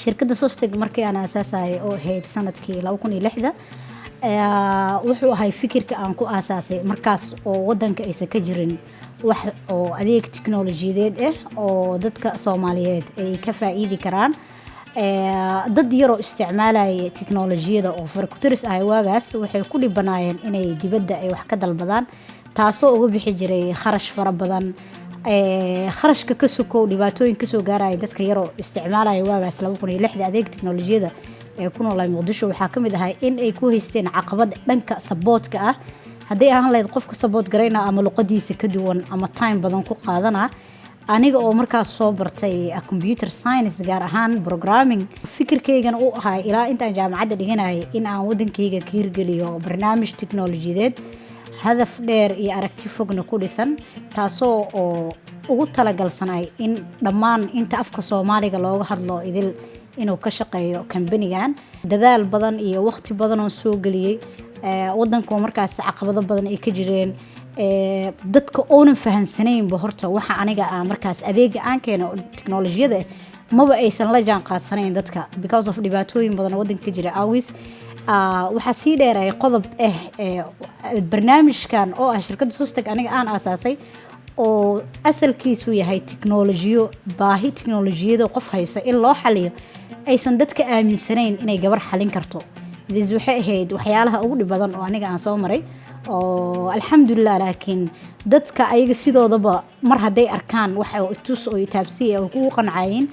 shirkadda Sostec markii aan aasaasay oo ahayd sanadkii 2006 wuxuu ahay fikirka aan ku aasaasay markaas oo wadanka aysan ka jirin wax oo adeeg tiknoolajiyadeed oo dadka Soomaaliyeed ay ka faa'iidi karaan dad yar oo isticmaalaya tiknoolajiyada oo farkuturis ah waagaas waxay ku dhibanaayeen inay dibadda ay wax ka dalbadaan taasoo uga bixi jiray kharash fara badan kharashka ka sokow dhibaatooyin ka soo gaaraya dadka yar oo isticmaalaya waagaas 2006 adeeg tiknoolajiyada ee ku noolay Muqdisho waxaa kamid ahay in ay ku haysteen caqabad dhanka support-ka ah haddii aan leeyahay qofka support gareyna ama luqadiisa ka duwan ama time badan ku qaadana aniga oo markaas soo bartay computer science gaar ahaan programming fikirkaygan uu ahaa ilaa intaan jaamacadda dhiganay in aan wadankayga ka hirgeliyo barnaamij tiknoolajiyadeed hadaf dheer iyo aragti fogna ku dhisan taasoo oo ugu talagalsanay in dhammaan inta afka Soomaaliga looga hadlo idil inuu ka shaqeeyo company-gan dadaal badan iyo waqti badan oo soo galiyay wadanka markaas caqabado badan ay ka jireen dadka oonan fahansanayn horta waxa aniga aan markaas adeega aan keeno tiknoolajiyada maba aysan la jaan qaadsanayn dadka because of dhibaatooyin badan wadanka ka jira awis waxa sii dheeray qodob barnaamijkan oo ah shirkadda Sostec aniga aan aasaasay oo asalkiisu yahay tiknoolajiyo baahi tiknoolajiyada qof haysa in loo xaliyo aysan dadka aaminsanayn inay gabar xalin karto this waxay ahayd waxyaalaha ugu dhib badan oo aniga aan soo maray oo alxamdulillah laakiin dadka ayaga sidoodaba mar haday arkaan waxa uu tus oo taabsi oo ku qancayeen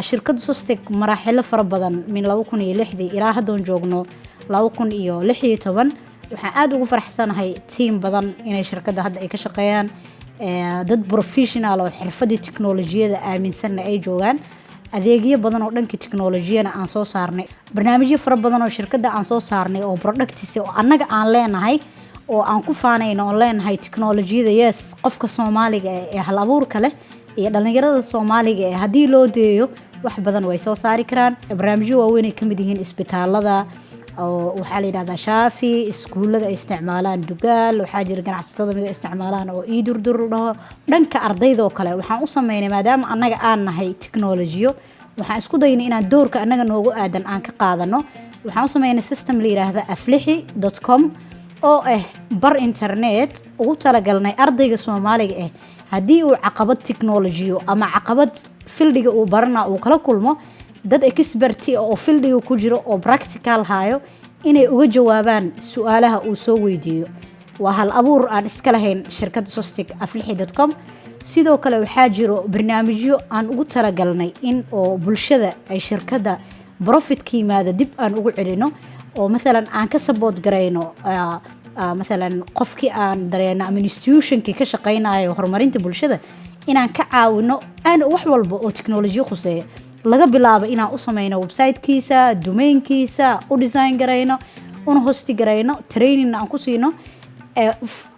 shirkadda Sostec maraaxil fara badan min 2006 ilaa haddaan joogno 2016 waxaan aad ugu faraxsanahay team badan inay shirkadda hadda ay ka shaqeeyaan dad professional oo xirfadda tiknoolajiyada aaminsan ay joogaan adeegyo badan oo dhanka tiknoolajiyada aan soo saarnay barnaamijyo fara badan oo shirkadda aan soo saarnay oo productise oo annaga aan leenahay oo aan ku faanayno oo leenahay tiknoolajiyada yes qofka Soomaaliga ee hal abuurka leh iyo dhalinyarada Soomaaliga ee hadii loo deeyo wax badan way soo saari karaan barnaamijyo waaweyn ay kamid yihiin isbitaalada oo waxa la yiraahdaa shaafi iskuulada ay isticmaalaan dugaal waxa jira ganacsatada mid isticmaalaan oo idurdur dhanka ardayda oo kale waxaan u sameeynay maadaama annaga aan nahay tiknoolajiyo waxaan isku daynay inaan doorka annaga noogu aadan aan ka qaadano waxaan u sameeynay system la yiraahdo aflixi.com oo bar internet ugu talagalnay ardayga Soomaaliga haddii uu caqabad tiknoolajiyo ama caqabad fieldiga uu barana uu kala kulmo dad expert oo fieldiga ku jiro oo practical haayo inay uga jawaabaan su'aalaha uu soo weydiiyo waa hal abuur aan iska lahayn shirkadda Sostec aflixi.com sidoo kale waxaa jiro barnaamijyo aan ugu talagalnay in oo bulshada ay shirkadda profit ka yimaado dib aan ugu celino oo مثلا aan ka support gareyno مثلا qofkii aan dareeno ama institutionkii ka shaqeynayo horumarinta bulshada inaan ka caawino aan wax walba oo tiknoolajiyo khuseeyo laga bilaabo inaan u sameeyno website-kiisa domain-kiisa u design gareyno una host gareyno training aan ku siino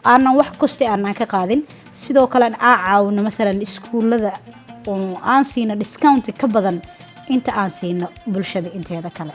aan wax kosti aan ka qaadin sidoo kale aan caawino مثلا iskuulada oo aan siino discount ka badan inta aan siino bulshada inteeda kale